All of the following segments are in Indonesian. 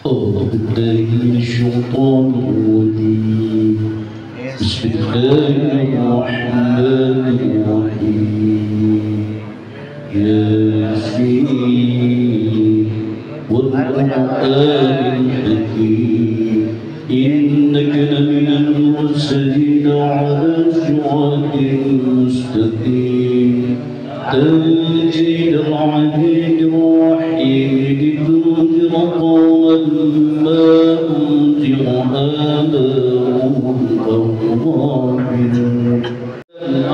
أعوذ بالله من الشيطان الرجيم. بسم الله الرحمن الرحيم. ياسين والقرآن الحكيم إنك لمن المرسلين على صراط مستقيم تنزيل العزيز الرحيم لتنذر قوما ما أنذر آباؤهم فهم غافلون.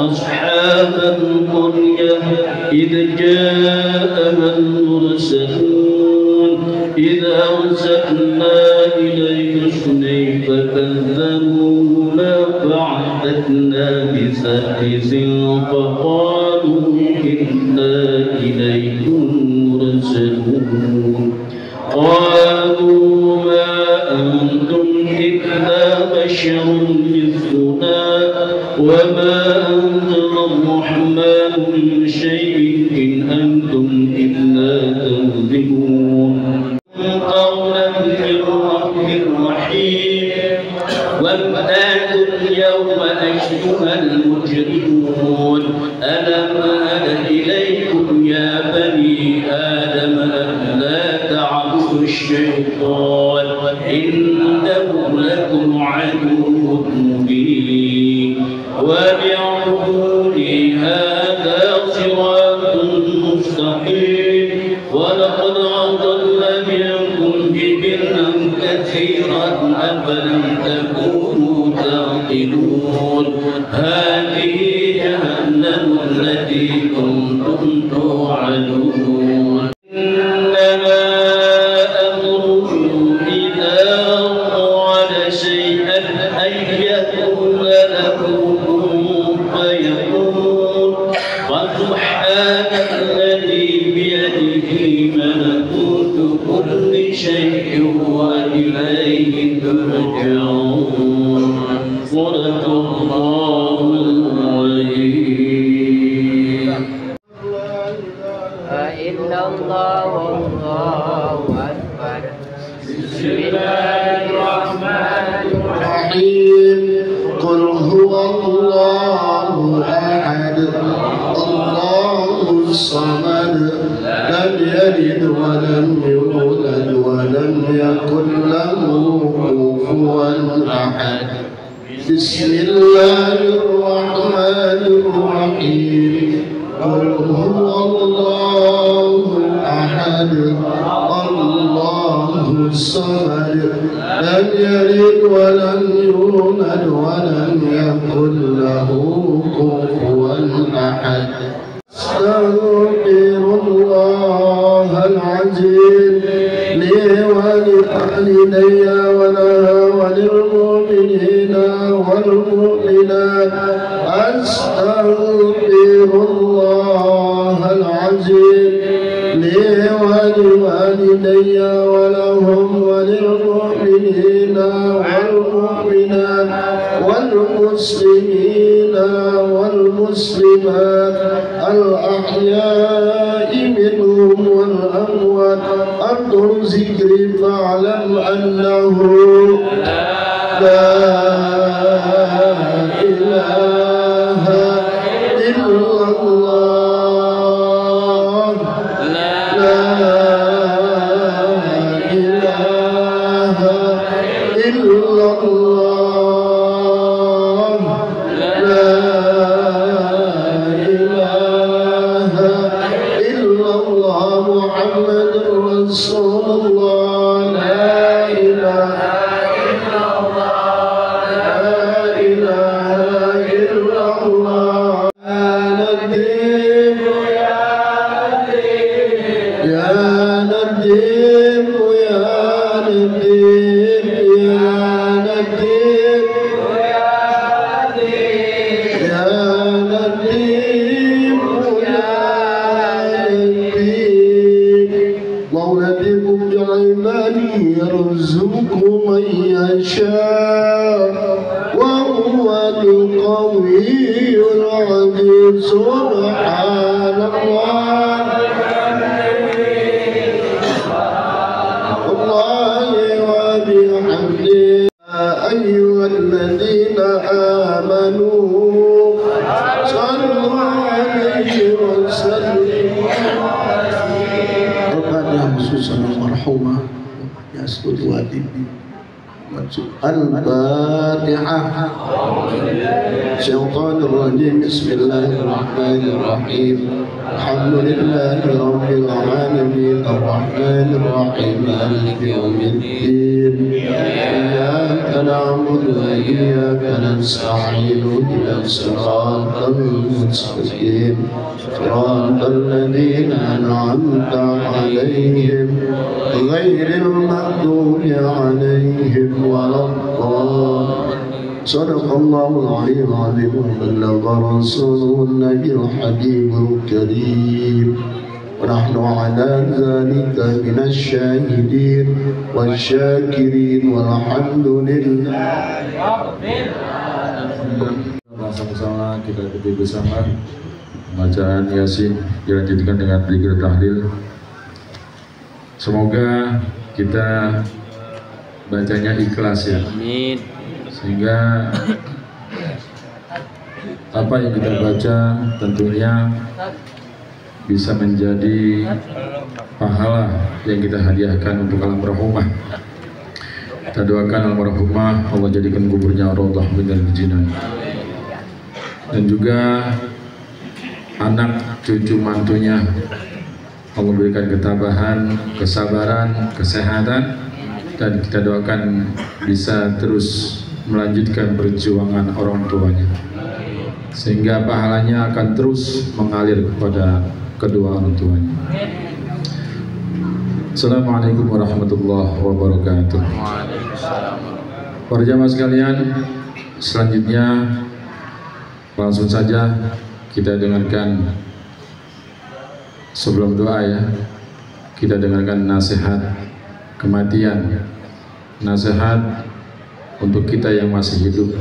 أصحاب القرية إذ جاءها المرسلون إذا أرسلنا إليك اثنين فكذبوهما فعززنا بثالث فقالوا إنا إليكم مرسلون. قالوا ما أنتم إلا بشر مثلنا وما أنزل الرحمن من شيء إن أنتم إلا تكذبون. قولا من رب رحيم وامتازوا اليوم أيها المجرمون ألم أعهد إليكم يا بني آدم ألا تعبدوا الشيطان إنه لكم عدو مبين وباعبدوني هذا صراط مستقيم ولقد أضل منكم جبلا كثيرا أفلم تكونوا تعقلون. هذه جهنم التي كنتم توعدون. إنما أمره إذا أراد شيئا أن يقول له كن فيكون. وسبحان الذي بيده ملكوت كل شيء وإليه ترجعون. صدق الله العظيم. إلا الله والله أكبر. بسم الله الرحمن الرحيم. قل هو الله أحد الله الصمد لم يلد ولم يولد ولم يكن له كفوا أحد. بسم الله الرحمن الرحيم. قل هو الله أحد الله الصمد لم يلد ولم يولد ولم يكن له كفوا أحد. أستغفر الله العظيم لي ولوالدي ولها وللمؤمنين والمؤمنات. أستغفر الله العظيم لي ولوالدي ولهم وللمؤمنين والمؤمنات والمسلمين والمسلمات الأحياء منهم والأموات. أذكر ذكري فاعلم أنه لا إله إلا الله. لا إله إلا الله. لا إله إلا الله محمد رسول الله. لا إله إلا الله. لا إله إلا الله. يا نديم يا نديم يا نديم يا نديم يا نديم يا نديم يا نديم. مولدكم بعباده يرزق من يشاء وهو القوي العزيز. سبحان الله ta'ala khususan almarhumah Yasud Wadibi Al-Fatihah. Syaitanir rajim. Bismillahirrahmanirrahim. Alhamdulillahi rabbil alamin arrahmanir rahim maliki yaumiddin iyyaka na'budu wa iyyaka nasta'in ihdinas siratal mustaqim siratal ladzina an'amta 'alaihim ghairil maghdubi 'alaihim waladdallin. Sadaqallahul aliyyul azim wa ballagha rasulul nabiyul habibul karim. Wa nahnu ala dzalika minasy syahidin wasyakirin walhamdulillah. Sama-sama kita ikuti bersama bacaan Yasin dilanjutkan dengan zikir tahlil. Semoga kita bacanya ikhlas ya. Amin. Sehingga apa yang kita baca tentunya bisa menjadi pahala yang kita hadiahkan untuk almarhumah. Kita doakan almarhumah Allah jadikan kuburnya raudhah minal jinan. Dan juga anak cucu mantunya Allah berikan ketabahan, kesabaran, kesehatan, dan kita doakan bisa terus melanjutkan perjuangan orang tuanya sehingga pahalanya akan terus mengalir kepada kedua orang tuanya. Assalamualaikum warahmatullahi wabarakatuh. Para jamaah sekalian, selanjutnya langsung saja kita dengarkan sebelum doa ya, kita dengarkan nasihat kematian, nasihat untuk kita yang masih hidup.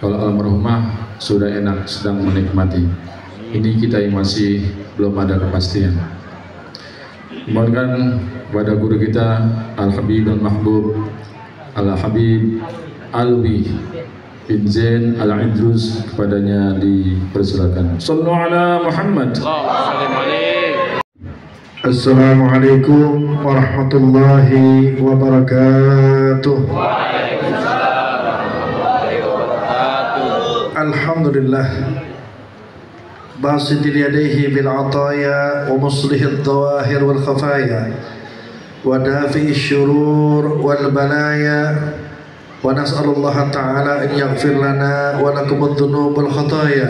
Kalau almarhumah sudah enak, sedang menikmati. Ini kita yang masih belum ada kepastian. Mohonkan kepada guru kita Al-Habib Al-Mahbub Al-Habib Alwi bin Zain Al-Idrus, kepadanya dipersilakan. Sallu ala Muhammad. Assalamualaikum warahmatullahi wabarakatuh. Alhamdulillah basidil yadayhi bil ataya wa muslihid dhawahir wal khafaya wa dafi'i syurur wal balaya wa nas'alullaha ta'ala an yaghfir lana wa lakum adh-dhunub wal khataya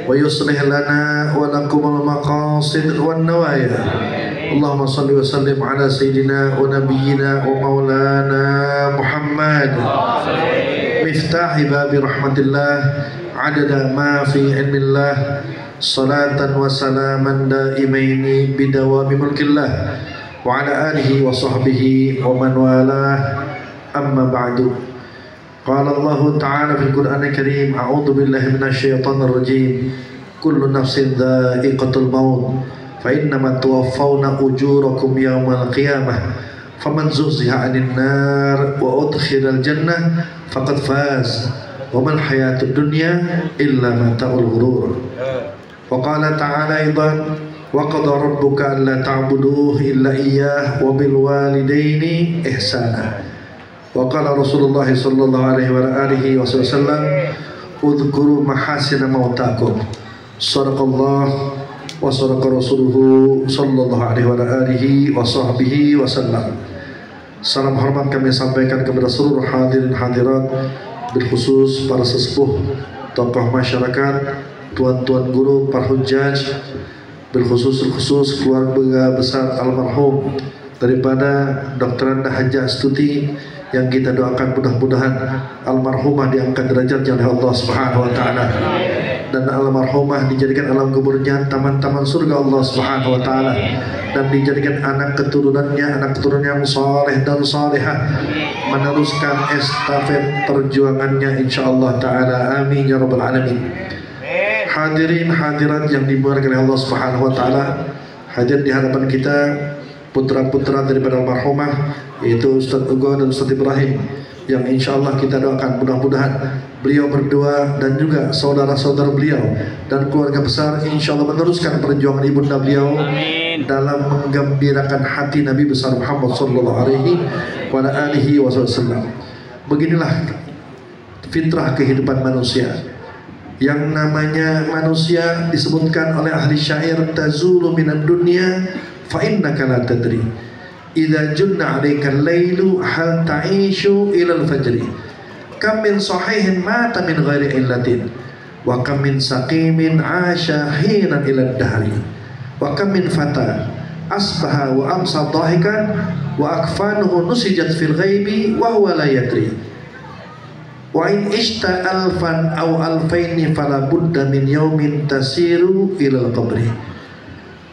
wa yuslih lana wa lakum al maqasid wan nawaya. Allahumma salli wa sallim ala sayyidina wa nabiyyina wa maulana Muhammad miftahi babi rahmatillah adada ma fi ilmillah salatan wa salaman daimaini bidawami mulkillah wa ala alihi wa sahbihi wa man walah amma ba'du. Qala Allah ta'ala fil Qur'anil Karim a'udzu billahi minasy syaithanir rajim kullu nafsin dha'iqatul maut fa innama tuwaffawna ujurakum yawmal qiyamah faman zuhziha 'anil nar wa udkhilal jannah faqad faz wa mal hayatud dunya illa mata'ul ghurur. Wa qala ta'ala aidan wa qada rabbuka alla ta'budu illa iyyah wa bil walidaini ihsana. Wa qala Rasulullah sallallahu alaihi wa alihi wasallam udhkuru mahasina mautakum. Sadaqallah wa sadaqa rasuluhu sallallahu alaihi wa alihi wa sahbihi wasallam. Salam hormat kami sampaikan kepada seluruh hadirin hadirat, bilkhusus para sesepuh, tokoh masyarakat, tuan-tuan guru, para hujjaj, bilkhusus keluarga besar almarhum daripada Dr. Anda Haja Astuti, yang kita doakan mudah-mudahan almarhumah diangkat derajatnya oleh Allah Subhanahu wa taala, dan almarhumah dijadikan alam kuburnya taman-taman surga Allah Subhanahu wa taala, dan dijadikan anak keturunan yang saleh dan salehah meneruskan estafet perjuangannya insyaallah taala. Amin ya rabbal alamin. Hadirin hadirat yang dimuliakan oleh Allah Subhanahu wa taala, hadir di hadapan kita putra-putra daripada almarhumah, yaitu Ustaz Ugo dan Ustaz Ibrahim, yang insyaallah kita doakan mudah-mudahan beliau berdua dan juga saudara-saudara beliau dan keluarga besar insyaallah meneruskan perjuangan ibunda beliau. Amin. dalam menggembirakan hati Nabi besar Muhammad sallallahu alaihi wasallam. Beginilah fitrah kehidupan manusia. Yang namanya manusia disebutkan oleh ahli syair, tazulu minad dunya fa innaka la tadri idza junna 'alaika al-lailu hal ta'ishu ila al-fajri kam min sahihin mata min ghairi illatin wa kam min saqimin 'asha hinan ila ad-dahri wa kam min fata asbaha wa amsa dhahikan wa akfanuhu nusijat fil ghaibi wa huwa la yadri wa in ishta alfan aw alfaini fala budda min yaumin tasiru ila al-qabri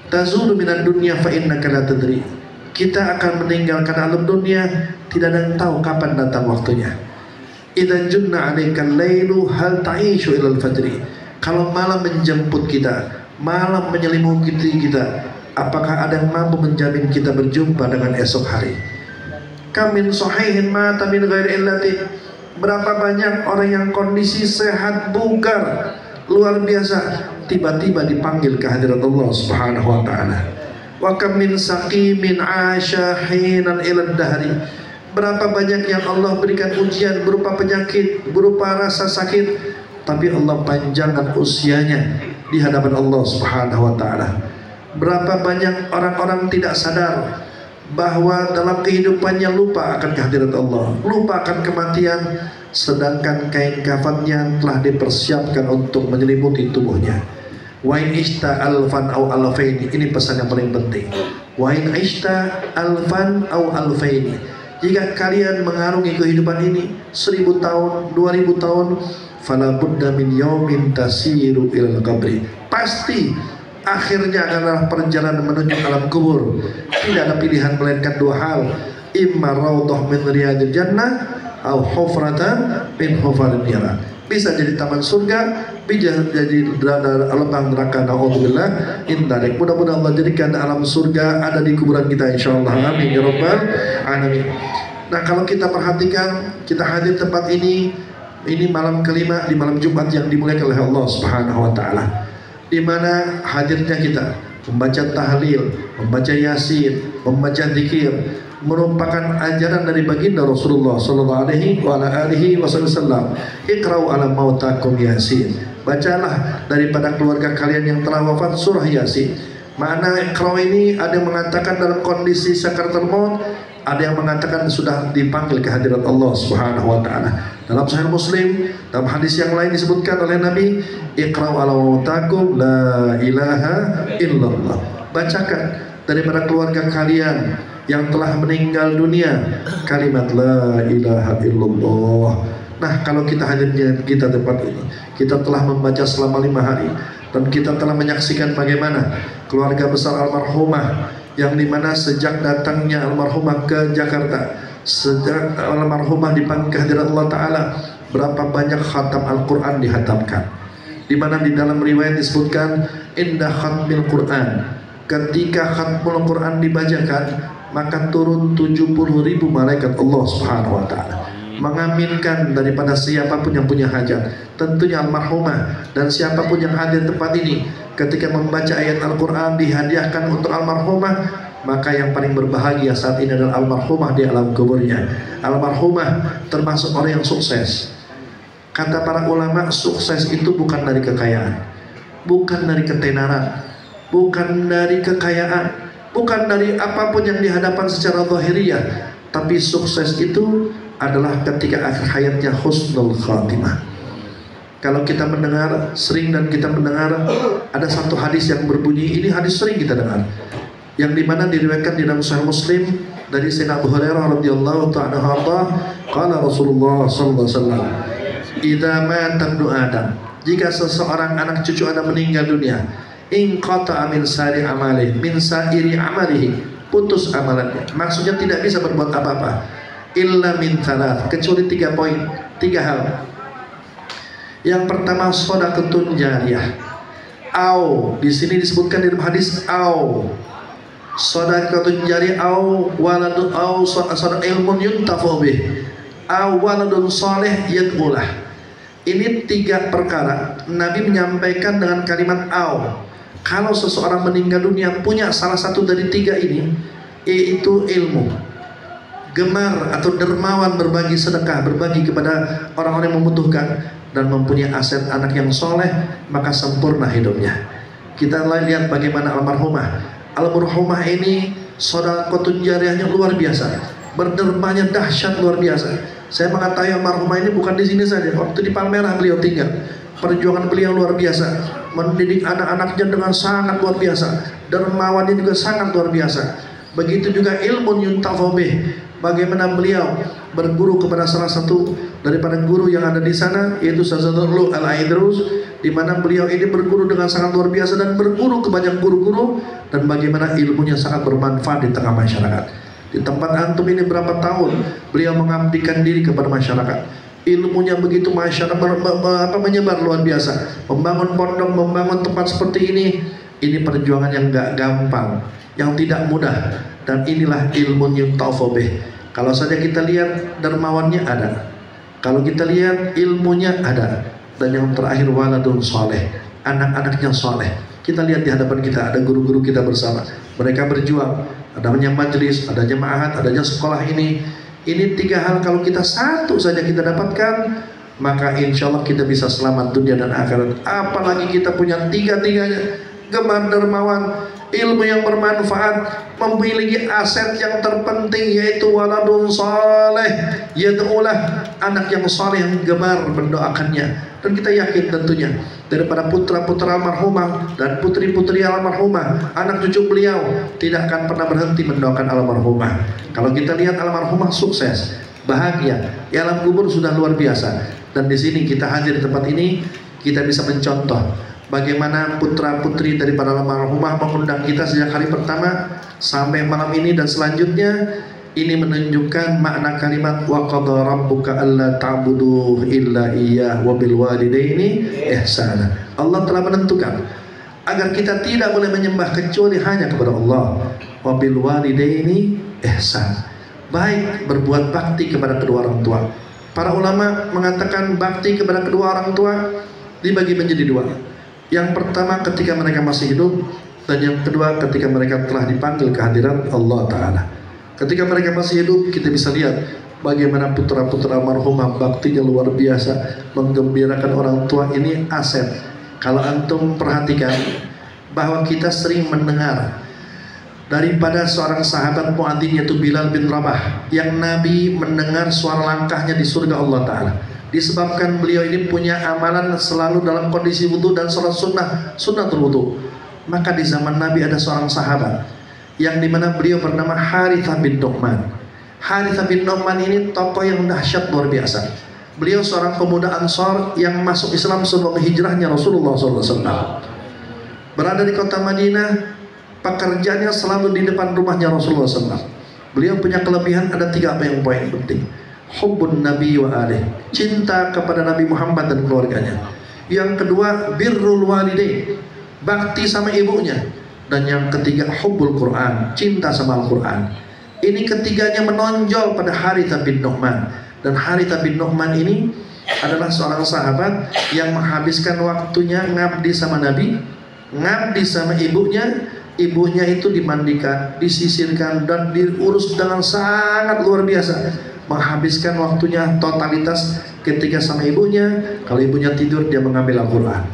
tazulu minad dunya fa innaka la tadri. Kita akan meninggalkan alam dunia, tidak ada yang tahu kapan datang waktunya. Idza junna 'alaikal lailu hal ta'ishu ila al-fajri. Kalau malam menjemput kita, malam menyelimuti kita, apakah ada yang mampu menjamin kita berjumpa dengan esok hari? Kam min sahihin mata min ghairi illatin. Berapa banyak orang yang kondisi sehat bugar luar biasa, tiba-tiba dipanggil ke hadirat Allah Subhanahu wa taala. Wa kam min saqimin 'asha hinan ila dahri. Berapa banyak yang Allah berikan ujian berupa penyakit, berupa rasa sakit, tapi Allah panjangkan usianya di hadapan Allah Subhanahu wa taala. Berapa banyak orang-orang tidak sadar bahwa dalam kehidupannya lupa akan kehadirat Allah, lupa akan kematian, sedangkan kain kafannya telah dipersiapkan untuk menyelimuti tubuhnya. Wa in ishta alfan aw alfaini, ini pesan yang paling penting. Wa in ishta alfan aw alfaini, jika kalian mengarungi kehidupan ini 1000 tahun, 2000 tahun, fala budda min yaumin tasiru ilal qabri, pasti akhirnya adalah perjalanan menuju alam kubur. Tidak ada pilihan melainkan dua hal, imma raudhah min riyadil jannah au hufratan min hufarin nira. Bisa jadi taman surga, bisa jadi lubang neraka. Naudzubillah min dzalik. Mudah-mudahan Allah jadikan alam surga ada di kuburan kita insyaallah. Amin ya rabbal alamin. Nah, kalau kita perhatikan, kita hadir tempat ini malam kelima di malam Jumat yang dimuliakan oleh Allah Subhanahu wa taala, di mana hadirnya kita membaca tahlil, membaca yasin, membaca zikir merupakan ajaran dari baginda Rasulullah sallallahu alaihi wasallam. Iqra'u ala mautakum yasin. Bacalah daripada keluarga kalian yang telah wafat surah Yasin. Makna iqra' ini ada yang mengatakan dalam kondisi sakaratul maut, ada yang mengatakan sudah dipanggil ke hadirat Allah Subhanahu wa taala. Dalam Sahih Muslim, dalam hadis yang lain disebutkan oleh Nabi, iqra'u ala mautakum la ilaha illallah. Bacakan daripada keluarga kalian yang telah meninggal dunia kalimat la ilaha illallah. Nah, kalau kita hadirnya kita tempat ini, kita telah membaca selama 5 hari dan kita telah menyaksikan bagaimana keluarga besar almarhumah, yang dimana sejak datangnya almarhumah ke Jakarta, sejak almarhumah dipanggil ke hadirat Allah Ta'ala, berapa banyak khatam Al-Quran dihatamkan, dimana di dalam riwayat disebutkan indah khatmil Quran, ketika khatmul Quran dibacakan maka turun 70.000 malaikat Allah Subhanahu wa taala mengaminkan daripada siapapun yang punya hajat. Tentunya almarhumah dan siapapun yang hadir tempat ini ketika membaca ayat Al-Quran dihadiahkan untuk almarhumah, maka yang paling berbahagia saat ini adalah almarhumah di alam kuburnya. Almarhumah termasuk orang yang sukses. Kata para ulama, sukses itu bukan dari kekayaan, bukan dari ketenaran, bukan dari kekayaan, bukan dari apapun yang dihadapan secara zahiriyah, tapi sukses itu adalah ketika akhir hayatnya husnul khatimah. Kalau kita mendengar sering dan kita mendengar ada satu hadis yang berbunyi, ini hadis sering kita dengar, yang dimana diriwayatkan di dalam Sahih Muslim dari Sayyidina Abu Hurairah radhiyallahu ta'ala anhu, qala Rasulullah sallallahu alaihi wasallam, idza mata ibnu Adam, jika seseorang anak cucu Adam meninggal dunia, in qata'a min sari amalihi, min sa'iri amalihi, putus amalannya, maksudnya tidak bisa berbuat apa-apa, illa min thalath, kecuali 3 poin, 3 hal. Yang pertama, shadaqatun jariyah. Au, di sini disebutkan di dalam hadis au, shadaqatun jariyah, au waladun, au sadaqah ilmun yuntafu bih, au waladun salih yad'ulah. Ini 3 perkara Nabi menyampaikan dengan kalimat au. Kalau seseorang meninggal dunia punya salah satu dari tiga ini, yaitu ilmu, gemar atau dermawan berbagi sedekah, berbagi kepada orang-orang yang membutuhkan, dan mempunyai aset anak yang soleh, maka sempurna hidupnya. Kita lihat bagaimana almarhumah ini sedekahun jariyahnya luar biasa, berdermanya dahsyat luar biasa. Saya mengetahui almarhumah ini bukan di sini saja, waktu di Palmerah beliau tinggal. Perjuangan beliau luar biasa, mendidik anak-anaknya dengan sangat luar biasa, dermawannya juga sangat luar biasa. Begitu juga ilmu yuntafa'u bih, bagaimana beliau berguru kepada salah satu daripada guru yang ada di sana, yaitu Sazadullah Al-Aidrus, di mana beliau ini berguru dengan sangat luar biasa dan berguru ke banyak guru-guru, dan bagaimana ilmunya sangat bermanfaat di tengah masyarakat. Di tempat antum ini berapa tahun beliau mengabdikan diri kepada masyarakat. Ilmunya begitu masyarakat menyebar luar biasa. Membangun pondok, membangun tempat seperti ini perjuangan yang gak gampang, yang tidak mudah. Dan inilah ilmu yuntafa'u bih. Kalau saja kita lihat dermawannya ada, kalau kita lihat ilmunya ada, dan yang terakhir waladun soleh, anak-anaknya soleh. Kita lihat di hadapan kita ada guru-guru kita bersama, mereka berjuang, adanya majelis, adanya ma'had, adanya sekolah ini. Ini tiga hal kalau kita satu saja kita dapatkan, maka insya Allah kita bisa selamat dunia dan akhirat. Apalagi kita punya tiga-tiganya, gemar dermawan, ilmu yang bermanfaat, memiliki aset yang terpenting yaitu waladun saleh, yad'ulah, anak yang saleh yang gemar mendoakannya. Dan kita yakin tentunya daripada putra-putra almarhumah dan putri-putri almarhumah, anak cucu beliau tidak akan pernah berhenti mendoakan almarhumah. Kalau kita lihat almarhumah sukses, bahagia, di alam kubur sudah luar biasa. Dan di sini kita hadir di tempat ini, kita bisa mencontoh bagaimana putra-putri daripada almarhumah mengundang kita sejak hari pertama sampai malam ini dan selanjutnya. Ini menunjukkan makna kalimat wa qadha rabbuka alla ta'budu illa iyyah wa bil walidaini ihsana. Allah telah menentukan agar kita tidak boleh menyembah kecuali hanya kepada Allah. Wa bil walidaini ihsan. Baik berbuat bakti kepada kedua orang tua. Para ulama mengatakan bakti kepada kedua orang tua dibagi menjadi dua. Yang pertama ketika mereka masih hidup, dan yang kedua ketika mereka telah dipanggil ke hadirat Allah Ta'ala. Ketika mereka masih hidup, kita bisa lihat bagaimana putra-putra almarhumah baktinya luar biasa, menggembirakan orang tua. Ini aset. Kalau antum perhatikan bahwa kita sering mendengar daripada seorang sahabat muadzin yaitu Bilal bin Rabah, yang Nabi mendengar suara langkahnya di surga Allah Ta'ala, disebabkan beliau ini punya amalan selalu dalam kondisi wudhu dan sholat sunnatul wudhu. Maka di zaman Nabi ada seorang sahabat yang dimana beliau bernama Harithah bin Nu'man. Harithah bin Nu'man ini tokoh yang dahsyat luar biasa. Beliau seorang pemuda Ansar yang masuk Islam sebelum hijrahnya Rasulullah SAW. Berada di kota Madinah, pekerjaannya selalu di depan rumahnya Rasulullah SAW. Beliau punya kelebihan ada tiga yang poin penting. Hubbun Nabi wa alih, cinta kepada Nabi Muhammad dan keluarganya. Yang kedua birrul walidain, bakti sama ibunya. Dan yang ketiga hubbul Quran, cinta sama Al-Quran. Ini ketiganya menonjol pada Harithah bin Nu'man. Dan Harithah bin Nu'man ini adalah seorang sahabat yang menghabiskan waktunya ngabdi sama Nabi, ngabdi sama ibunya. Ibunya itu dimandikan, disisirkan, dan diurus dengan sangat luar biasa. Menghabiskan waktunya totalitas ketika sama ibunya. Kalau ibunya tidur, dia mengambil Al-Quran.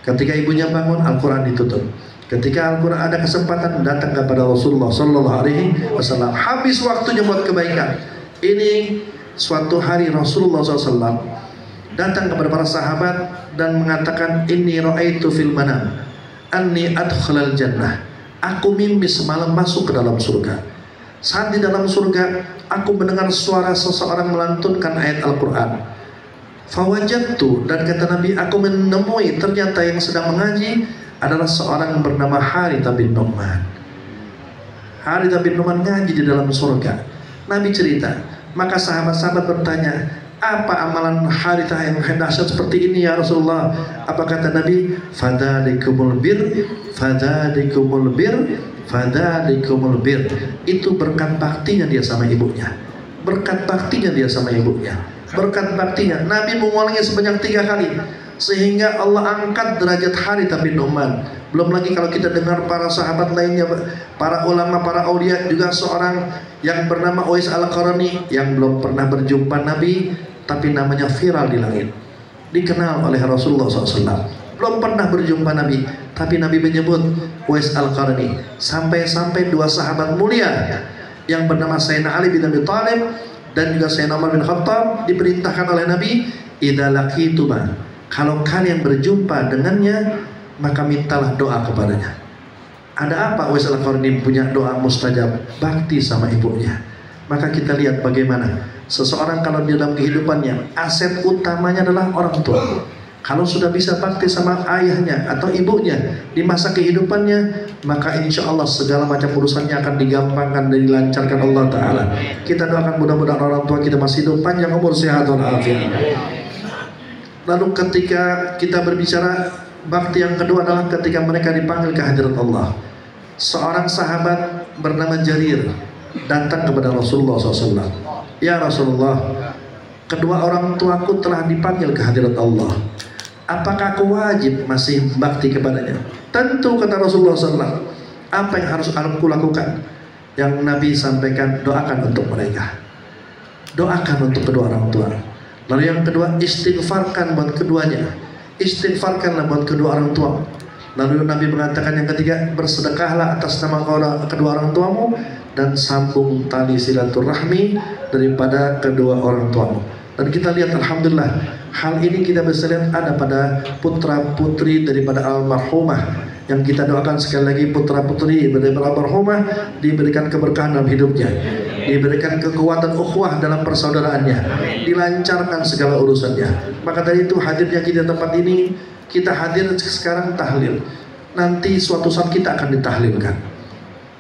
Ketika ibunya bangun, Al-Quran ditutup. Ketika Al-Quran ada kesempatan, datang kepada Rasulullah SAW. Habis waktunya buat kebaikan. Ini suatu hari Rasulullah SAW datang kepada para sahabat dan mengatakan, Inni ra'aitu fil manam anni adkhulal jannah. Aku mimpi semalam masuk ke dalam surga. Saat di dalam surga, aku mendengar suara seseorang melantunkan ayat Al-Quran. Fawajadtu, dan kata Nabi, aku menemui ternyata yang sedang mengaji adalah seorang yang bernama Harithah bin Nu'man. Harithah bin Nu'man ngaji di dalam surga. Nabi cerita, maka sahabat-sahabat bertanya, apa amalan Harithah yang dahsyat seperti ini ya Rasulullah? Apa kata Nabi? Fadzalikumul bir, fadzalikumul bir, fadzalikumul bir. Itu berkat baktinya dia sama ibunya. Berkat baktinya dia sama ibunya. Berkat baktinya. Nabi mengulangi sebanyak 3 kali. sehingga Allah angkat derajat Harithah bin Nu'man. Belum lagi kalau kita dengar para sahabat lainnya, para ulama, para aulia, juga seorang yang bernama Uwais Al-Qarni yang belum pernah berjumpa Nabi, tapi namanya viral di langit, dikenal oleh Rasulullah SAW. Belum pernah berjumpa Nabi, tapi Nabi menyebut Uwais Al-Qarni. Sampai-sampai dua sahabat mulia yang bernama Sayyidina Ali bin Abi Thalib dan juga Sayyidina Umar bin Khattab diperintahkan oleh Nabi, idza laqituma, kalau kalian berjumpa dengannya, maka mintalah doa kepadanya. Ada apa Uwais Al-Qarni punya doa mustajab? Bakti sama ibunya. Maka kita lihat bagaimana seseorang kalau di dalam kehidupannya aset utamanya adalah orang tua. Kalau sudah bisa bakti sama ayahnya atau ibunya di masa kehidupannya, maka insya Allah segala macam urusannya akan digampangkan dan dilancarkan Allah Ta'ala. Kita doakan mudah-mudahan orang tua kita masih hidup panjang umur, sehat walafiat. Lalu ketika kita berbicara bakti yang kedua adalah ketika mereka dipanggil ke hadirat Allah. Seorang sahabat bernama Jarir datang kepada Rasulullah SAW. Ya Rasulullah, kedua orang tuaku telah dipanggil ke hadirat Allah. Apakah aku wajib masih bakti kepadanya? Tentu, kata Rasulullah SAW. Apa yang harus aku lakukan? Yang Nabi sampaikan, doakan untuk mereka. Doakan untuk kedua orang tua. Lalu yang kedua, istighfarkan buat keduanya. Istighfarkanlah buat kedua orang tua. Lalu Nabi mengatakan yang ketiga, bersedekahlah atas nama kedua orang tuamu dan sambung tali silaturahmi daripada kedua orang tuamu. Dan kita lihat alhamdulillah, hal ini kita bisa lihat ada pada putra putri daripada almarhumah, yang kita doakan sekali lagi putra putri daripada almarhumah diberikan keberkahan dalam hidupnya, diberikan kekuatan ukhuwah dalam persaudaraannya, dilancarkan segala urusannya. Maka dari itu hadirnya kita di tempat ini, kita hadir sekarang tahlil, nanti suatu saat kita akan ditahlilkan.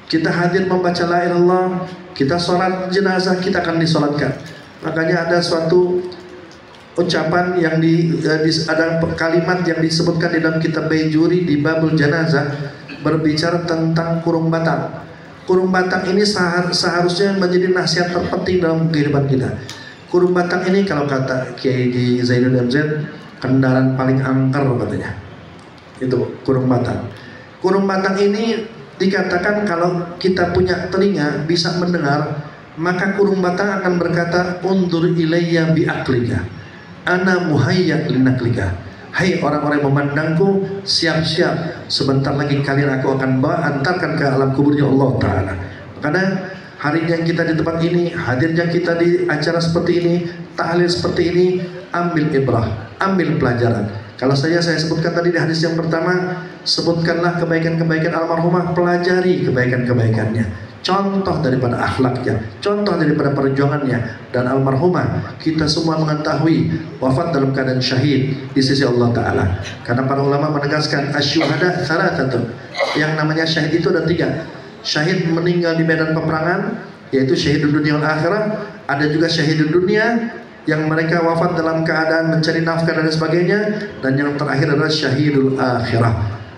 Kita hadir membaca la ilaha illallah, kita sholat jenazah, kita akan disolatkan. Makanya ada suatu ucapan yang ada kalimat yang disebutkan di dalam kitab Baijuri di babul janazah, berbicara tentang kurung batang. Kurung batang ini seharusnya menjadi nasihat terpenting dalam kehidupan kita. Kurung batang ini kalau kata Kiai di Zainul MZ, kendaraan paling angker katanya. Itu kurung batang. Kurung batang ini dikatakan kalau kita punya telinga bisa mendengar, maka kurung batang akan berkata, undur ilayya bi'aklika, ana muhayyak linaklika. Hai orang-orang yang memandangku, siap-siap, sebentar lagi kalian aku akan antarkan ke alam kuburnya Allah Ta'ala. Karena harinya kita di tempat ini, hadirnya kita di acara seperti ini, tahlil seperti ini, ambil ibrah, ambil pelajaran. Kalau saya sebutkan tadi di hadis yang pertama, sebutkanlah kebaikan-kebaikan almarhumah, pelajari kebaikan-kebaikannya, contoh daripada akhlaknya, contoh daripada perjuangannya. Dan almarhumah kita semua mengetahui wafat dalam keadaan syahid di sisi Allah Ta'ala. Karena para ulama menegaskan asyuhada thalathatun, yang namanya syahid itu ada 3. Syahid meninggal di medan peperangan, yaitu syahid dunia wal akhirah. Ada juga syahid dunia yang mereka wafat dalam keadaan mencari nafkah dan sebagainya. Dan yang terakhir adalah syahidul akhirah.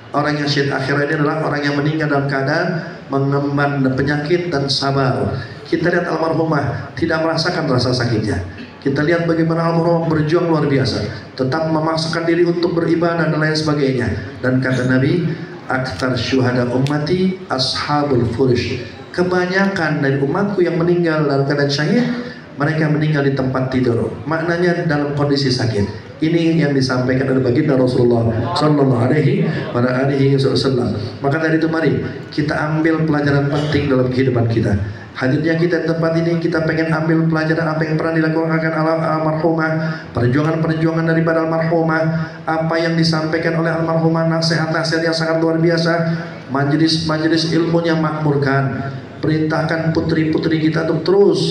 Orang yang syahid akhirah ini adalah orang yang meninggal dalam keadaan mengemban penyakit dan sabar. Kita lihat almarhumah tidak merasakan rasa sakitnya. Kita lihat bagaimana almarhumah berjuang luar biasa, tetap memaksakan diri untuk beribadah dan lain sebagainya. Dan kata Nabi, aktsar syuhada ummati ashabul furush. Kebanyakan dari umatku yang meninggal dalam keadaan syahid, mereka meninggal di tempat tidur, maknanya dalam kondisi sakit. Ini yang disampaikan oleh baginda Rasulullah Sallallahu Alaihi Wasallam. Maka dari itu mari kita ambil pelajaran penting dalam kehidupan kita. Hadirnya kita di tempat ini, kita pengen ambil pelajaran apa yang pernah dilakukan almarhumah, perjuangan-perjuangan daripada almarhumah, apa yang disampaikan oleh almarhumah, nasihat-nasihat yang sangat luar biasa. Majelis-majelis ilmunya makmurkan. Perintahkan putri-putri kita untuk terus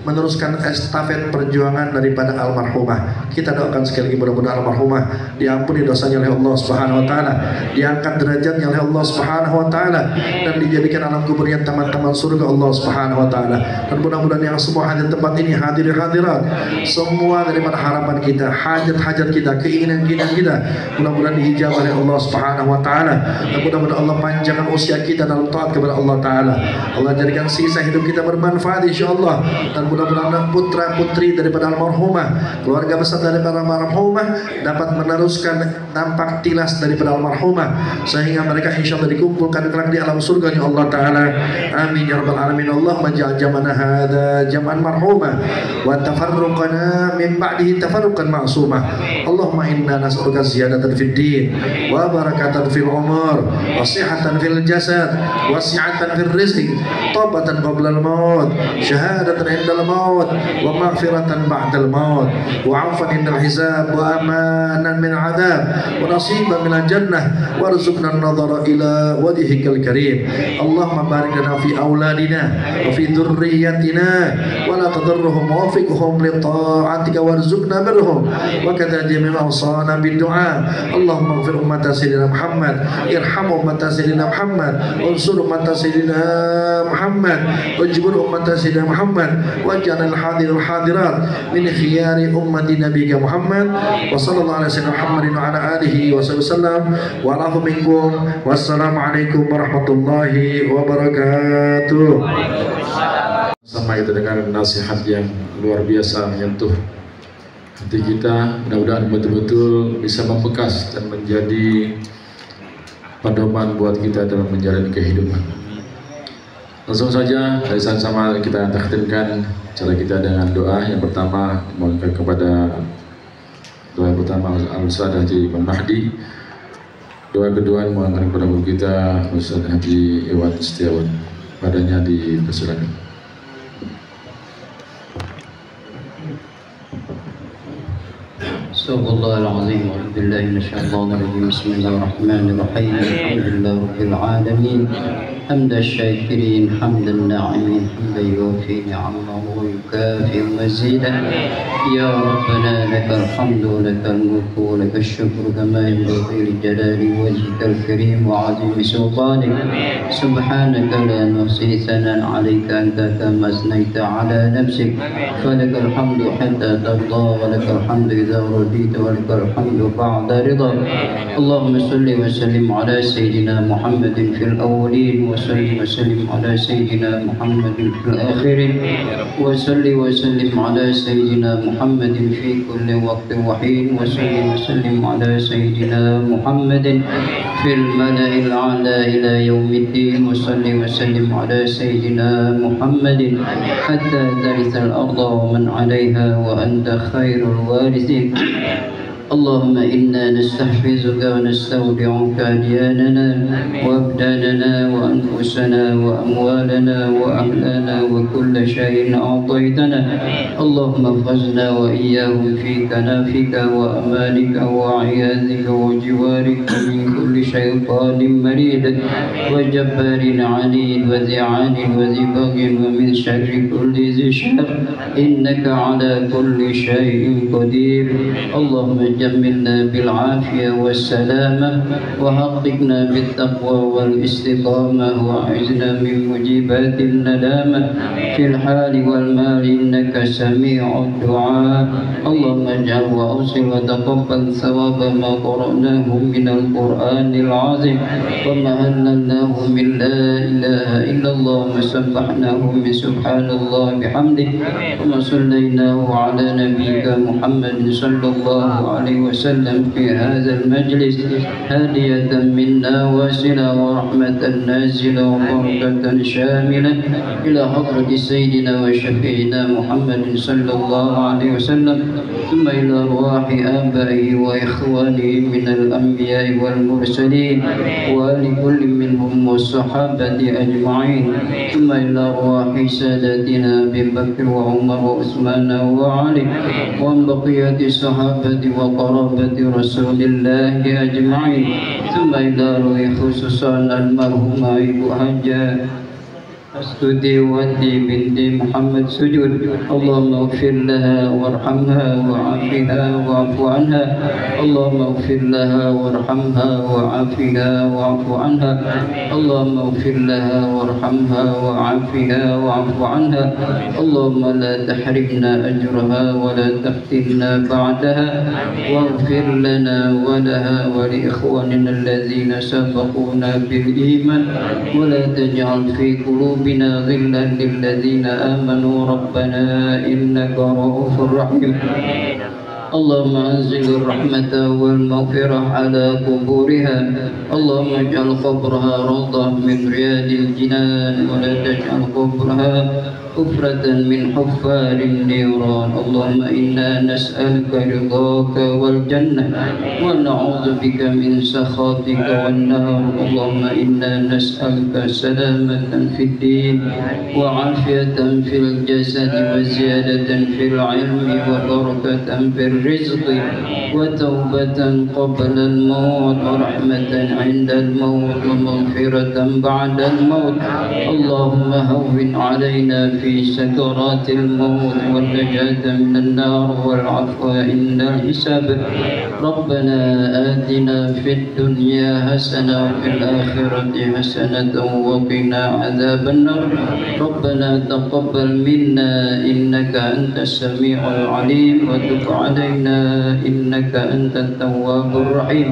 meneruskan estafet perjuangan daripada almarhumah. Kita doakan sekali lagi mudah-mudahan almarhumah diampuni dosanya oleh Allah Subhanahu wa taala, diangkat derajatnya oleh Allah Subhanahu wa taala, dan dijadikan alam kuburnya taman-taman surga Allah Subhanahu wa taala. Dan mudah-mudahan yang semua hadir tempat ini, hadirin-hadirat, semua daripada harapan kita, hajat-hajat kita, keinginan-keinginan kita, mudah-mudahan diijabah oleh Allah Subhanahu wa taala. Dan mudah-mudahan Allah panjangkan usia kita dalam taat kepada Allah taala. Allah jadikan sisa hidup kita bermanfaat insyaallah, dan mudah-mudahan putra putri daripada almarhumah, keluarga besar daripada almarhumah dapat meneruskan dampak tilas daripada almarhumah sehingga mereka insyaallah dikumpulkan kelak di alam surga ya Allah Ta'ala. Amin ya rabbal alamin. Allah maj'al jamana hadza jam'an marhumah wa tafarruqana min ba'dihi tafarruqan ma'sumah. Allahumma inna nas'aluka ziyadatan fid din wa barakatan fil umur wa sihhatan fil jasad wa si'atan fil rizq tawbatan qabla al maut syahadatan indal maut wa maghfiratan ba'dal maut wa 'afwan indal hisab wa amanan min 'adzab wa nasiban minal jannah warzuqna an-nadhara ila wajhikal karim. Allahumma barik lana fi auladina wa fi dhurriyyatina wa la tadurruhum wa waffiqhum li ta'atika warzuqna birrahum wa kadza jami'a awsana bid du'a. Allahumma ighfir ummata sayyidina Muhammad, irham ummata sayyidina Muhammad, unsur ummata sayyidina Muhammad, wajbur ummata sayyidina Muhammad, waj'al al-hadir al-hadirat min khiyari ummati nabiyika Muhammad wa sallallahu alaihi wasallam Muhammadin wa ala alihi wa sallam wa alafu minkum. Wassalamualaikum warahmatullahi wabarakatuh. Sama kita dengar nasihat yang luar biasa menyentuh hati kita, mudah-mudahan betul-betul bisa membekas dan menjadi pedoman buat kita dalam menjalani kehidupan. Langsung saja dari sama kita takhtimkan cara kita dengan doa. Yang pertama mohonkan kepada doa pertama Al-Ustaz Haji Imam Mahdi. Doa kedua mohonkan kepada guru kita Ustaz Haji Iwan Setiawan. Padanya dipersilakan. Astagfirullah al-azim wa billahi minasyaitonir rajim. Bismillahirrahmanirrahim. Alhamdulillah rabbil alamin. Hamdan syakirin, hamdan na'imin, hamdan yuwafi ni'amahu wa yukafi mazidah. Ya Rabbana lakal hamdu lakal mulku wa lakal syukru kama yanbaghi li jalali wajhikal karim wa 'azimi sultanik. Subhanaka la nuhsi thanan 'alaika anta kama asnaita 'ala nafsik. Falakal hamdu hatta tarda wa lakal hamdu idza radita wa lakal hamdu ba'da ridha. Allahumma salli wa sallim 'ala sayyidina Muhammadin fil awwalin wa salli wa sallim 'ala sayyidina Muhammadin fil akhirin wa salli wa sallim 'ala sayyidina Muhammadin fi kulli waqtin wa hin wa salli wa sallim 'ala sayyidina Muhammadin fil mala'il a'la ila yaumiddin wa salli wa sallim 'ala sayyidina Muhammadin hatta tarithal arda wa man 'alayha wa anta khairul warithin. اللهم إنا نستحفظك ونستودعك أدياننا وأبداننا وأنفسنا وأموالنا وأهلنا وكل شيء أعطيتنا. اللهم احفظنا وإياهم في كنافك وأمانك وعياذك وجوارك من كل شيطان مريد وجبار عنيد وذي عان وذي بغي ومن شر كل ذي شر إنك على كل شيء قدير. اللهم جملنا بالعافية والسلامة وحققنا بالتقوى والاستقامة وأعذنا من مجيبات الندامة في الحال والمال إنك سميع الدعاء. اللهم اجعل وأوصل وتقبل ثواب ما قرأناه من القرآن العظيم وما هللناه من لا إله إلا الله وما سبحناه من سبحان الله بحمده وما صليناه على نبيك محمد صلى الله عليه وسلم في هذا المجلس هدية منا واسلة ورحمة نازلة وبركة شاملة إلى حضرة سيدنا وشفيعنا محمد صلى الله عليه وسلم ثم إلى أرواح آبائه وإخوانه من الأنبياء والمرسلين ولكل منهم والصحابة أجمعين ثم إلى أرواح سادتنا أبي بكر وعمر وعثمان وعلي وعن بقية الصحابة وقرابة رسول الله أجمعين ثم إلى روح خصوصا المرحوم أبو حجة أستودي ودي بنت محمد سجود. اللهم اغفر لها وارحمها وعافها واعف عنها. اللهم اغفر لها وارحمها وعافها واعف عنها. اللهم اغفر لها وارحمها وعافها واعف عنها. اللهم لا تحرمنا أجرها ولا تفتنا بعدها واغفر لنا ولها ولإخواننا الذين سبقونا بالإيمان ولا تجعل في قلوبنا قلوبنا غلا للذين آمنوا ربنا إنك رؤوف رحيم اللهم أنزل الرحمة والمغفرة على قبورها اللهم اجعل قبرها روضة من رياض الجنان ولا تجعل قبرها حفرة من حفار النيران اللهم إنا نسألك رضاك والجنة ونعوذ بك من سخطك والنار اللهم إنا نسألك سلامة في الدين وعافية في الجسد وزيادة في العلم وبركة في الرزق وتوبة قبل الموت ورحمة عند الموت ومغفرة بعد الموت اللهم هون علينا في سكرات الموت والنجاة من النار والعفو عند الحساب ربنا آتنا في الدنيا حسنة وفي الآخرة حسنة وقنا عذاب النار ربنا تقبل منا إنك أنت السميع العليم وتب علينا إنك أنت التواب الرحيم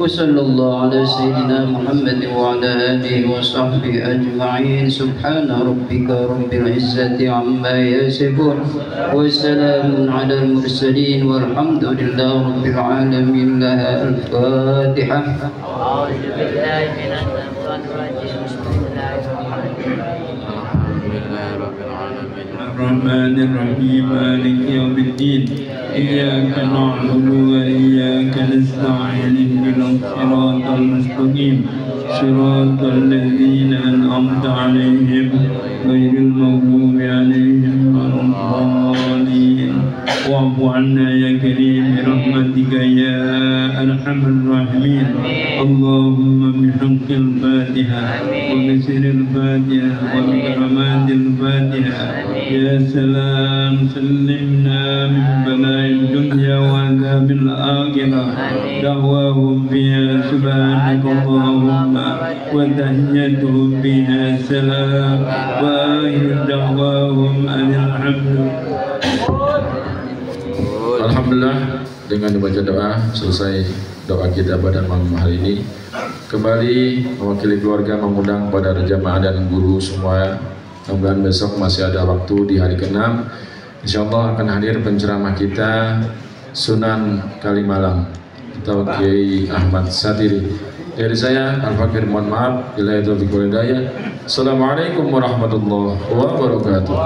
وصلى الله على سيدنا محمد وعلى آله وصحبه أجمعين سبحان ربك رب العزة عما يصفون وسلام على المرسلين والحمد لله رب العالمين لها الفاتحة. أعوذ بالله من الشيطان الرجيم بسم الله الرحمن الرحيم الحمد لله رب العالمين الرحمن الرحيم مالك يوم الدين إياك نعبد وإياك نستعين اهدنا الصراط المستقيم صراط الذين أنعمت عليهم غير المغضوب عليهم ولا الضالين واعف عنا يا كريم برحمتك يا أرحم الراحمين اللهم بحق الفاتحة وبسر الفاتحة وبكرامات الفاتحة يا سلام سلمنا من بلاء الدنيا وعذاب الآخرة دعواهم فيها سبحانك اللهم وتحيتهم فيها سلام وآخر دعواهم أن الحمد. Alhamdulillah, dengan dibaca doa selesai doa kita pada malam hari ini. Kembali mewakili keluarga mengundang pada jamaah dan guru semua. Mudah-mudahan besok masih ada waktu di hari ke-6. Insyaallah akan hadir penceramah kita Sunan Kalimalang atau Kiai Ahmad Satiri. Dari saya Al-Fakir mohon maaf. Bila itu Assalamualaikum warahmatullahi wabarakatuh.